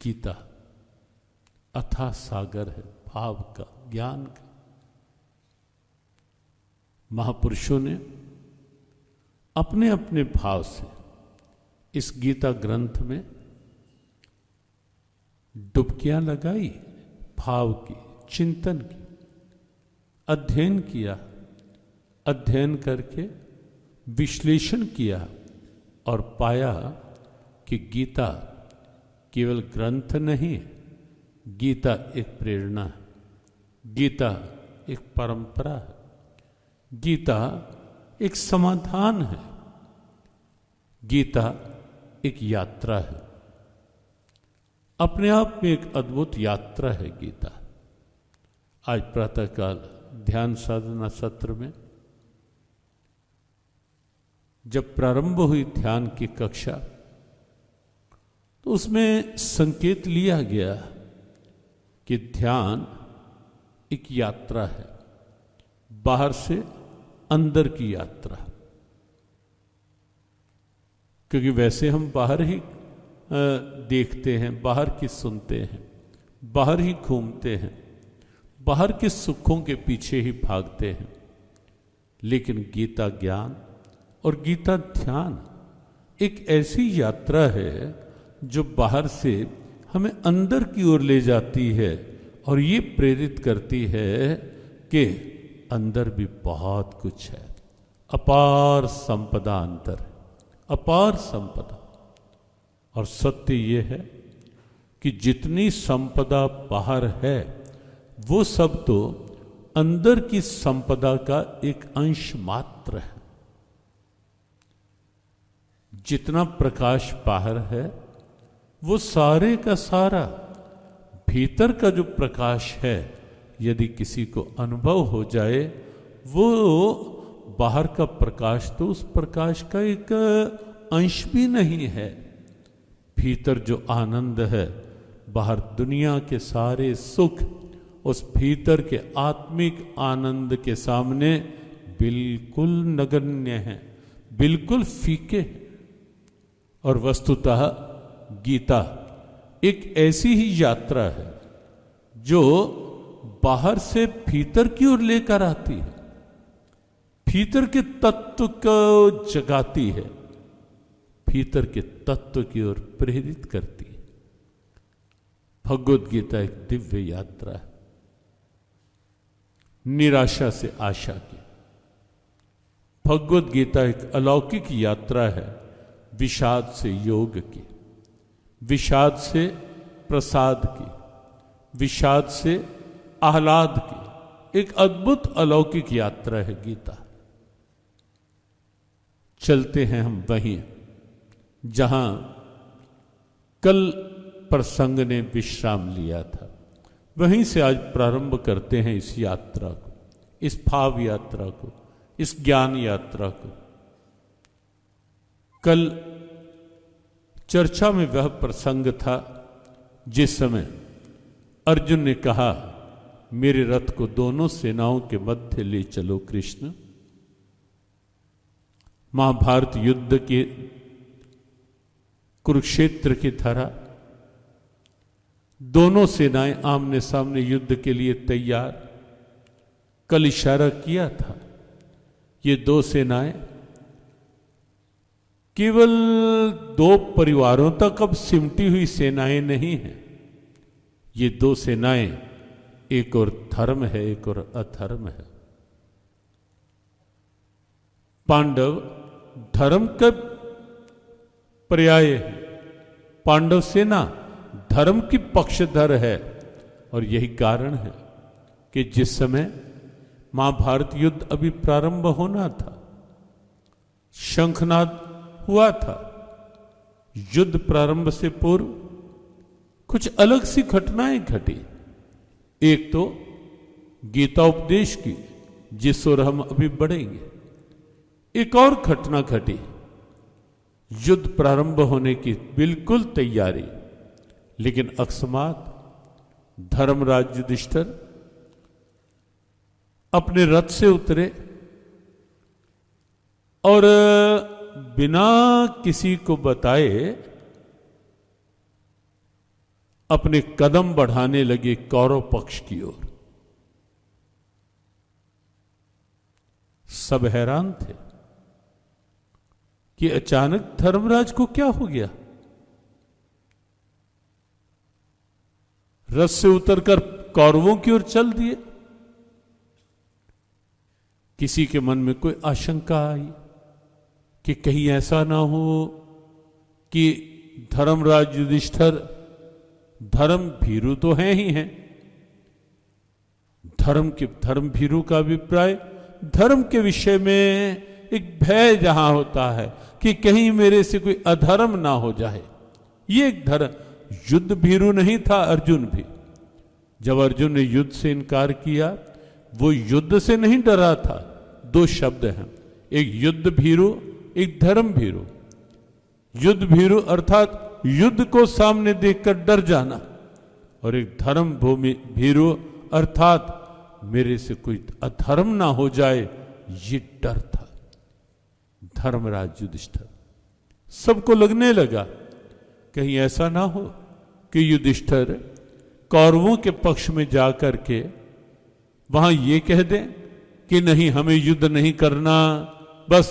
गीता अथाह सागर है भाव का, ज्ञान का। महापुरुषों ने अपने अपने भाव से इस गीता ग्रंथ में डुबकियां लगाई, भाव की, चिंतन की, अध्ययन किया, अध्ययन करके विश्लेषण किया और पाया कि गीता केवल ग्रंथ नहीं है, गीता एक प्रेरणा है, गीता एक परंपरा है, गीता एक समाधान है, गीता एक यात्रा है। अपने आप में एक अद्भुत यात्रा है गीता। आज प्रातःकाल ध्यान साधना सत्र में जब प्रारंभ हुई ध्यान की कक्षा, तो उसमें संकेत लिया गया कि ध्यान एक यात्रा है, बाहर से अंदर की यात्रा। क्योंकि वैसे हम बाहर ही देखते हैं, बाहर की सुनते हैं, बाहर ही घूमते हैं, बाहर के सुखों के पीछे ही भागते हैं। लेकिन गीता ज्ञान और गीता ध्यान एक ऐसी यात्रा है जो बाहर से हमें अंदर की ओर ले जाती है और ये प्रेरित करती है कि अंदर भी बहुत कुछ है, अपार संपदा अंदर है, अपार संपदा। और सत्य ये है कि जितनी संपदा बाहर है वो सब तो अंदर की संपदा का एक अंश मात्र है। जितना प्रकाश बाहर है वो सारे का सारा भीतर का जो प्रकाश है, यदि किसी को अनुभव हो जाए, वो बाहर का प्रकाश तो उस प्रकाश का एक अंश भी नहीं है। भीतर जो आनंद है, बाहर दुनिया के सारे सुख उस भीतर के आत्मिक आनंद के सामने बिल्कुल नगण्य है, बिल्कुल फीके हैं। और वस्तुतः गीता एक ऐसी ही यात्रा है जो बाहर से भीतर की ओर लेकर आती है, भीतर के तत्व को जगाती है, भीतर के तत्व की ओर प्रेरित करती है। भगवद गीता एक दिव्य यात्रा है, निराशा से आशा की। भगवद गीता एक अलौकिक यात्रा है, विषाद से योग की, विषाद से प्रसाद की, विषाद से आह्लाद की। एक अद्भुत अलौकिक यात्रा है गीता। चलते हैं हम वहीं जहां कल प्रसंग ने विश्राम लिया था, वहीं से आज प्रारंभ करते हैं इस यात्रा को, इस भाव यात्रा को, इस ज्ञान यात्रा को। कल चर्चा में वह प्रसंग था जिस समय अर्जुन ने कहा, मेरे रथ को दोनों सेनाओं के मध्य ले चलो कृष्ण। महाभारत युद्ध के कुरुक्षेत्र की तरह दोनों सेनाएं आमने सामने युद्ध के लिए तैयार। कल इशारा किया था, ये दो सेनाएं केवल दो परिवारों तक अब सिमटी हुई सेनाएं नहीं हैं। ये दो सेनाएं, एक और धर्म है, एक और अधर्म है। पांडव धर्म का पर्याय है, पांडव सेना धर्म की पक्षधर है। और यही कारण है कि जिस समय महाभारत युद्ध अभी प्रारंभ होना था, शंखनाद हुआ था, युद्ध प्रारंभ से पूर्व कुछ अलग सी घटनाएं घटी। एक तो गीता उपदेश की, जिस ओर हम अभी बढ़ेंगे। एक और घटना घटी, युद्ध प्रारंभ होने की बिल्कुल तैयारी, लेकिन अकस्मात धर्मराज युधिष्ठिर अपने रथ से उतरे और बिना किसी को बताए अपने कदम बढ़ाने लगे कौरव पक्ष की ओर। सब हैरान थे कि अचानक धर्मराज को क्या हो गया। रथ से उतरकर कौरवों की ओर चल दिए। किसी के मन में कोई आशंका आई कि कहीं ऐसा ना हो कि धर्मराज युधिष्ठिर धर्म भीरु तो हैं ही हैं। धर्म भीरु का अभिप्राय धर्म के विषय में एक भय जहां होता है कि कहीं मेरे से कोई अधर्म ना हो जाए। ये एक धर्म। युद्ध भीरु नहीं था अर्जुन भी। जब अर्जुन ने युद्ध से इनकार किया, वो युद्ध से नहीं डरा था। दो शब्द हैं, एक युद्ध भीरु, एक धर्म भीरु। युद्ध भीरु अर्थात युद्ध को सामने देखकर डर जाना, और एक धर्म भूमि भीरु अर्थात मेरे से कोई अधर्म ना हो जाए, ये डर था धर्मराज युधिष्ठिर। सबको लगने लगा कहीं ऐसा ना हो कि युधिष्ठिर कौरवों के पक्ष में जाकर के वहां ये कह दें कि नहीं, हमें युद्ध नहीं करना, बस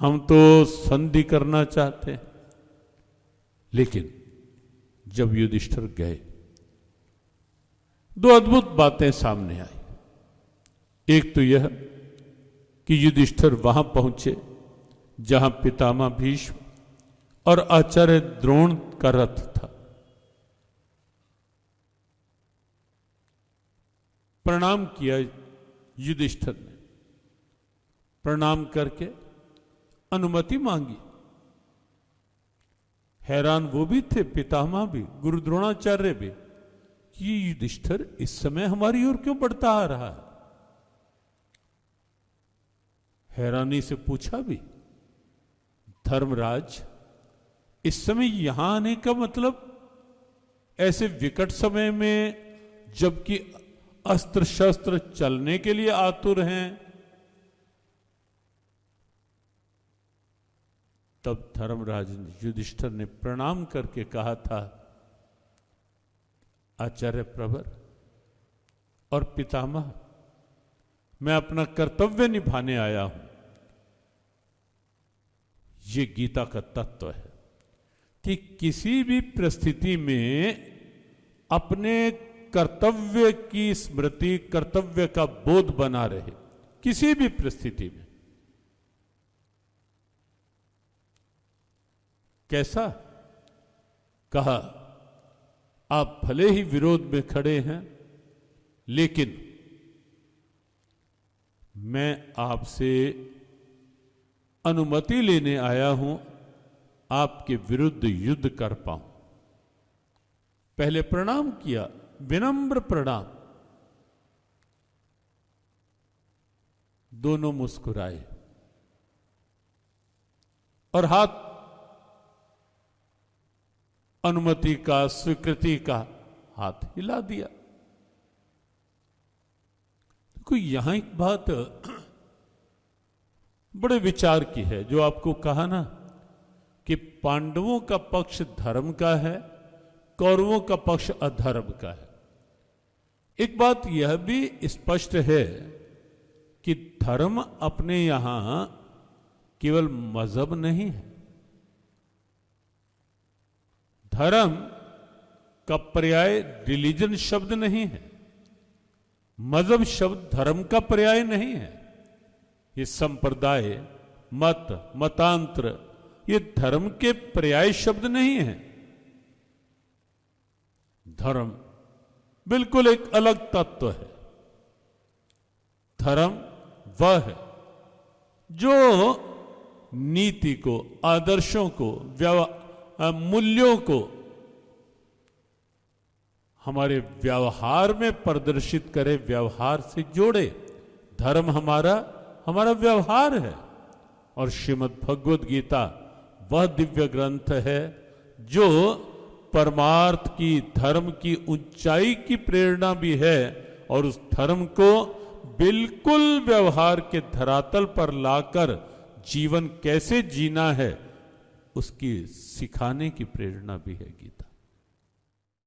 हम तो संधि करना चाहते हैं। लेकिन जब युधिष्ठिर गए, दो अद्भुत बातें सामने आई। एक तो यह कि युधिष्ठिर वहां पहुंचे जहां पितामह भीष्म और आचार्य द्रोण का रथ था। प्रणाम किया युधिष्ठिर ने। प्रणाम करके अनुमति मांगी। हैरान वो भी थे, पितामह भी, गुरु द्रोणाचार्य भी, कि युधिष्ठिर इस समय हमारी ओर क्यों बढ़ता आ रहा है। हैरानी से पूछा भी, धर्मराज इस समय यहां आने का मतलब, ऐसे विकट समय में जबकि अस्त्र शस्त्र चलने के लिए आतुर हैं। तब धर्मराज युधिष्ठिर ने प्रणाम करके कहा था, आचार्य प्रवर और पितामह, मैं अपना कर्तव्य निभाने आया हूं। ये गीता का तत्व है कि किसी भी परिस्थिति में अपने कर्तव्य की स्मृति, कर्तव्य का बोध बना रहे, किसी भी परिस्थिति में। कैसा? कहा, आप भले ही विरोध में खड़े हैं, लेकिन मैं आपसे अनुमति लेने आया हूं, आपके विरुद्ध युद्ध कर पाऊं। पहले प्रणाम किया, विनम्र प्रणाम। दोनों मुस्कुराए और हाथ अनुमति का, स्वीकृति का हाथ हिला दिया। देखो, यहां एक बात बड़े विचार की है, जो आपको कहा ना कि पांडवों का पक्ष धर्म का है, कौरवों का पक्ष अधर्म का है। एक बात यह भी स्पष्ट है कि धर्म अपने यहां केवल मजहब नहीं है। धर्म का पर्याय रिलीजन शब्द नहीं है, मजहब शब्द धर्म का पर्याय नहीं है। ये संप्रदाय, मत, मतांतर, ये धर्म के पर्याय शब्द नहीं है। धर्म बिल्कुल एक अलग तत्व है। धर्म वह है जो नीति को, आदर्शों को, मूल्यों को हमारे व्यवहार में प्रदर्शित करे, व्यवहार से जोड़े। धर्म हमारा व्यवहार है। और श्रीमद् भगवद गीता वह दिव्य ग्रंथ है जो परमार्थ की, धर्म की ऊंचाई की प्रेरणा भी है, और उस धर्म को बिल्कुल व्यवहार के धरातल पर लाकर जीवन कैसे जीना है, उसकी सिखाने की प्रेरणा भी है गीता।